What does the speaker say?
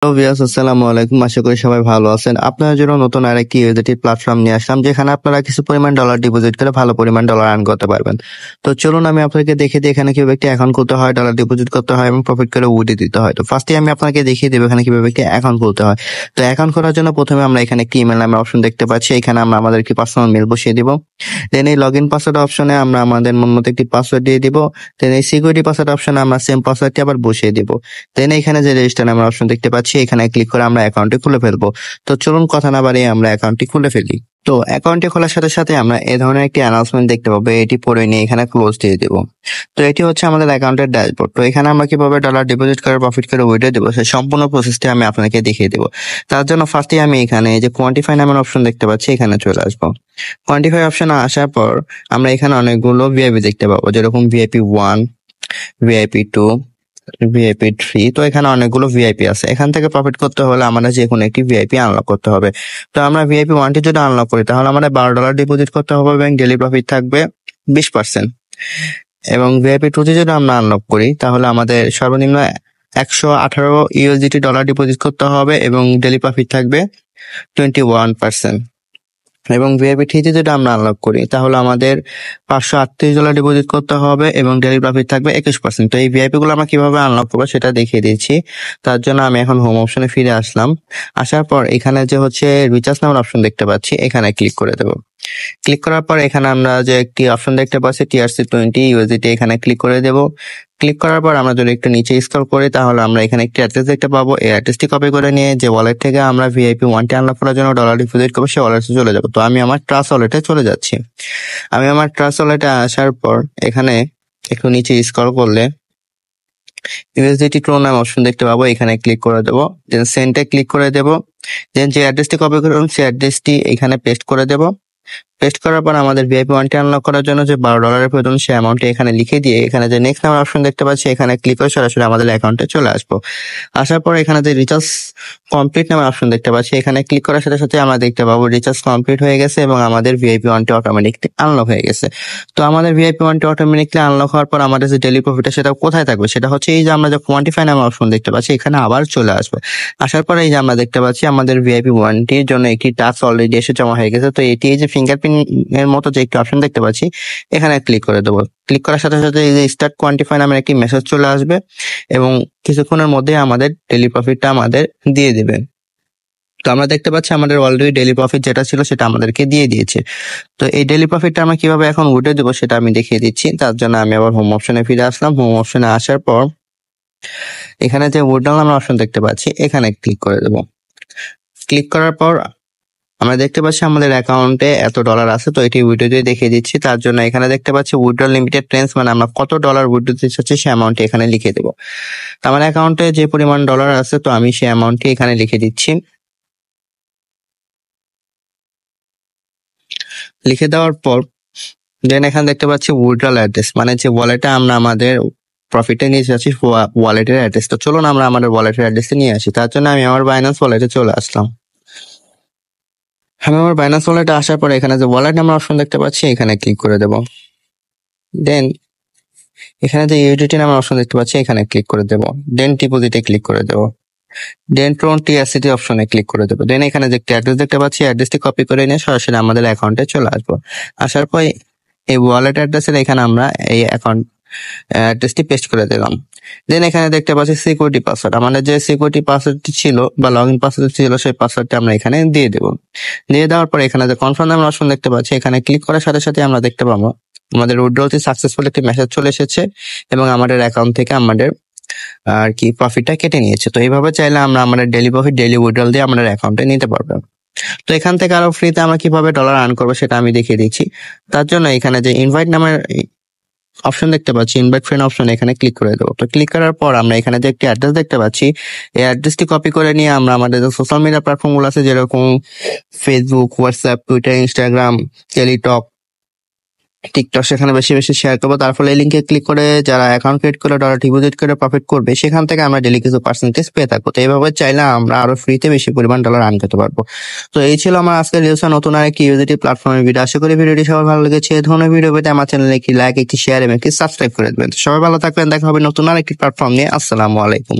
Hello viewers, আসসালামু আলাইকুম। আশা করি সবাই ভালো আছেন। আপনাদের জন্য নতুন আরেকটি ইউএসডিটি প্ল্যাটফর্ম নিয়ে আসলাম, যেখানে আপনারা কিছু পরিমাণ ডলার ডিপোজিট করে ভালো পরিমাণ ডলার আর্ন করতে পারবেন। তো চলুন আমি আপনাকে দেখিয়ে দিই এখানে কিভাবে একটি অ্যাকাউন্ট খুলতে হয়, ডলার ডিপোজিট করতে হয় এবং প্রফিট করে উইথড্র দিতে হয়। তো ফার্স্টে আমি আপনাকে দেখিয়ে দেবো এখানে কিভাবে একটি অ্যাকাউন্ট খুলতে হয়। তো অ্যাকাউন্ট খোলার জন্য প্রথমে আমরা এখানে একটি ইমেল নামের অপশন দেখতে পাচ্ছি। এখানে আমরা আমাদের একটি পার্সোনাল মেল বসিয়ে দিব। দেন এই লগ ইন পাসওয়ার্ড অপশনে আমরা আমাদের মন মতো একটি পাসওয়ার্ড দিয়ে দিব। দেন এই সিকিউরিটি পাসওয়ার্ড অপশনে আমরা সেম পাসওয়ার্ডটি আবার বসিয়ে দিব। দেন এখানে যে রেজিস্টার নামের অপশন দেখতে পাচ্ছি, এখানে ক্লিক করে আমরা অ্যাকাউন্টটি খুলে ফেলবো। তো চলুন কথা না বাড়িয়ে আমরা অ্যাকাউন্টটি খুলে ফেলি। তো অ্যাকাউন্টটি খোলার সাথে সাথে আমরা এই ধরনের একটি অ্যানাউন্সমেন্ট দেখতে পাবো, এটি পড়ে নিয়ে এখানে ক্লোজ দিয়ে দেব। তো এটি হচ্ছে আমাদের অ্যাকাউন্টের ড্যাশবোর্ড। তো এখানে আমরা কিভাবে ডলার ডিপোজিট করে প্রফিট করে উইথড্র দেবো সেই সম্পূর্ণ প্রসেসটি আমি আপনাকে দেখিয়ে দেবো। তার জন্য ফার্স্টে আমি এখানে এই যে কোয়ান্টিফাই নামের অপশন দেখতে পাচ্ছি, এখানে চলে আসবো। কোয়ান্টিফাই অপশনে আসার পর আমরা এখানে অনেকগুলো ভিআইপি দেখতে পাবো, যেরকম ভিআইপি 1, ভিআইপি 2, ভিআইপি 3। তো এখানে অনেকগুলো ভিআইপি আছে। এখান থেকে প্রফিট করতে হলে আমাদের যে কোনো একটি ভিআইপি আনলক করতে হবে। তো আমরা ভিআইপি 1টি যদি আনলক করি তাহলে আমাদের $12 ডিপোজিট করতে হবে এবং ডেইলি প্রফিট থাকবে 20%। এবং ভিআইপি 2টি যদি আমরা আনলক করি তাহলে আমাদের সর্বনিম্ন 118 ইউএসডিটি ডলার ডিপোজিট করতে হবে এবং ডেইলি প্রফিট থাকবে 21%। এবং ভিআইপি 3তে যদি আমরা আনলক করি তাহলে আমাদের $538 ডিপোজিট করতে হবে এবং ডেইলি প্রফিট থাকবে 21%। তো এই ভিআইপি গুলো আমরা কিভাবে আনলক করবো সেটা দেখিয়ে দিচ্ছি। তার জন্য আমি এখন হোম অপশনে ফিরে আসলাম। আসার পর এখানে যে হচ্ছে রিচার্জ নামের অপশন দেখতে পাচ্ছি, এখানে ক্লিক করে দেবো। ক্লিক করার পর এখানে আমরা যে একটি অপশন দেখতে পাচ্ছি TRC20 USDT, এখানে ক্লিক করে দেব। ক্লিক করার পর আমরা যদি একটু নিচে স্ক্রল করি তাহলে আমরা এখানে একটি অ্যাড্রেস দেখতে পাবো। এই অ্যাড্রেসটি কপি করে নিয়ে যে ওয়ালেট থেকে আমরা ভিআইপি 1টি আনলক করার জন্য ডলার ডিপোজিট করবো সেই ওয়ালেটে চলে যাবো। তো আমি আমার ট্রাস্ট ওয়ালেটে চলে যাচ্ছি। আমি আমার ট্রাস্ট ওয়ালেটে আসার পর এখানে একটু নিচে স্ক্রল করলে ইউএসডিটি ক্লো নামে অপশন দেখতে পাবো, এখানে ক্লিক করে দেবো। দেন সেন্টে ক্লিক করে দেবো। দেন যে অ্যাড্রেসটি কপি করলাম সেই অ্যাড্রেসটি এখানে পেস্ট করে দেবো। পেস্ট করার পর আমাদের ভিআইপি 1টি আনলক করার জন্য যে $12 প্রয়োজন সেই অ্যামাউন্টটি এখানে লিখে দিয়ে এখানে যে নেক্সট নামের অপশন দেখতে পাচ্ছি, এখানে ক্লিক করে সরাসরি আমাদের অ্যাকাউন্টে চলে আসবো। আসার পর এখানে যে রিচার্জ কমপ্লিট নামের অপশন দেখতে পাচ্ছি, এখানে ক্লিক করার সাথে সাথে আমরা দেখতে পাবো রিচার্জ কমপ্লিট হয়ে গেছে এবং আমাদের ভিআইপি 1টি অটোমেটিকলি আনলক হয়ে গেছে। তো আমাদের ভিআইপি 1টি অটোমেটিকলি আনলক হওয়ার পর আমাদের যে ডেইলি প্রফিটটা সেটা কোথায় থাকবে, সেটা হচ্ছে এই যে আমরা যে কোয়ান্টিফাই নামের অপশন দেখতে পাচ্ছি, এখানে আবার চলে আসবে। আসার পরে এই যে আমরা দেখতে পাচ্ছি আমাদের ভিআইপি 1টির জন্য একটি টাস্ক অলরেডি এসে জমা হয়ে গেছে। তো এটি এই যে ফিঙ্গারপ্রিন্ট এর মতো যে একটি অপশন দেখতে পাচ্ছি, এখানে ক্লিক করে দেবো। ক্লিক করার সাথে সাথে এই যে স্টার্ট কোয়ান্টিফাই নামের একটি মেসেজ চলে আসবে এবং কিছুক্ষণের মধ্যে আমাদের ডেইলি প্রফিটটা আমাদের দিয়ে দেবে। তো আমরা দেখতে পাচ্ছি আমাদের অলরেডি ডেইলি প্রফিট যেটা ছিল সেটা আমাদেরকে দিয়ে দিয়েছে। তো এই ডেইলি প্রফিটটা আমরা কিভাবে এখন উইথড্র দেবো সেটা আমি দেখিয়ে দিচ্ছি। তার জন্য আমি আবার হোম অপশনে ফিরে আসলাম। হোম অপশনে আসার পর এখানে যে উইথড্র নামের অপশন দেখতে পাচ্ছি, এখানে ক্লিক করে দেবো। ক্লিক করার পর আমরা দেখতে পাচ্ছি আমাদের অ্যাকাউন্টে এত ডলার আছে। তো এটি উইথড্র দিয়ে দেখিয়ে দিচ্ছি। তার জন্য এখানে দেখতে পাচ্ছি উইথড্র লিমিটেড ট্রেন্স, মানে আমরা কত ডলার উইথড্র দিতে চাচ্ছি সেই অ্যামাউন্টটি এখানে লিখে দেবো। তো আমার অ্যাকাউন্টে যে পরিমাণ ডলার আছে তো আমি সেই অ্যামাউন্টটি এখানে লিখে দিচ্ছি। লিখে দেওয়ার পর দেন এখানে দেখতে পাচ্ছি উইথড্রল অ্যাড্রেস, মানে যে ওয়ালেটে আমরা আমাদের প্রফিটে নিয়ে যাচ্ছি ওয়ালেটের অ্যাড্রেস। তো চলুন আমরা আমাদের ওয়ালেটের অ্যাড্রেসে নিয়ে আসি। তার জন্য আমি আমার বাইন্যান্স ওয়ালেটে চলে আসলাম। আমি আমার বাইন্যান্স ওয়ালেটে আসার পর এখানে যে ওয়ালেট নামের অপশন দেখতে পাচ্ছি, এখানে ক্লিক করে দেবো। দেন এখানে যে ইউডিটি নামের অপশন দেখতে পাচ্ছি, এখানে ক্লিক করে দেবো। দেন ডিপোজিটে ক্লিক করে দেবো। দেন টোন টিআরসিটি অপশনে ক্লিক করে দেবো। দেন এখানে যে অ্যাড্রেস দেখতে পাচ্ছি, অ্যাড্রেসটি কপি করে নিয়ে সরাসরি আমাদের অ্যাকাউন্টে চলে আসবো। আসার পর এই ওয়ালেট অ্যাড্রেসের এখানে আমরা এই অ্যাকাউন্ট অ্যাড্রেসটি পেস্ট করে দিলাম। দেন এখানে দেখতে পাচ্ছি সিকিউরিটি পাসওয়ার্ড, আমাদের যে সিকিউরিটি পাসওয়ার্ডটি ছিল বা লগ ইন পাসওয়ার্ড ছিল সেই পাসওয়ার্ডটি আমরা এখানে দিয়ে দেবো। দিয়ে দেওয়ার পর এখানে যে কনফার্ম নামের অপশন দেখতে পাচ্ছি, এখানে ক্লিক করার সাথে সাথে আমরা দেখতে পাবো আমাদের উইথড্রলটি সাকসেসফুল একটি মেসেজ চলে এসেছে এবং আমাদের অ্যাকাউন্ট থেকে আমাদের আর কি প্রফিটটা কেটে নিয়েছে। তো এইভাবে চাইলে আমরা আমাদের ডেইলি প্রফিট ডেইলি উইথড্রল দিয়ে আমাদের অ্যাকাউন্টে নিতে পারবো। তো এখান থেকে আরো ফ্রিতে আমরা কিভাবে ডলার আর্ন করবো সেটা আমি দেখিয়ে দিচ্ছি। তার জন্য এখানে যে ইনভাইট নামের অপশন দেখতে পাচ্ছি, ইনভাইট ফ্রেন্ড অপশন, এখানে ক্লিক করে দেবো। তো ক্লিক করার পর আমরা এখানে যে একটি অ্যাড্রেস দেখতে পাচ্ছি, এই অ্যাড্রেসটি কপি করে নিয়ে আমরা আমাদের যে সোশ্যাল মিডিয়া প্ল্যাটফর্ম গুলো আছে, যেরকম Facebook, WhatsApp, Twitter, Instagram, Teletalk, TikTok, সেখানে বেশি বেশি শেয়ার করবো। তার ফলে এই লিঙ্কে ক্লিক করে যারা অ্যাকাউন্ট ক্রিয়েট করে ডলার ডিপোজিট করে প্রফিট করবে, সেখান থেকে আমরা ডেইলি কিছু পার্সেন্টেজ পেয়ে থাকবো। তো এইভাবে চাইলে আমরা আরো ফ্রিতে বেশি পরিমাণ ডলার আর্ন করতে পারবো। তো এই ছিল আমার আজকের রিলসে নতুন আরেকটি ইউএসডিটি প্ল্যাটফর্মের ভিডিও। আশা করি ভিডিওটি সবার ভালো লেগেছে। এই ধরনের ভিডিও পেতে আমার চ্যানেলে একটি লাইক, একটি শেয়ার এবং একটি সাবস্ক্রাইব করে দেবেন। সবাই ভালো থাকবেন, দেখা হবে নতুন আরেকটি প্ল্যাটফর্ম নিয়ে। আসসালামু আলাইকুম।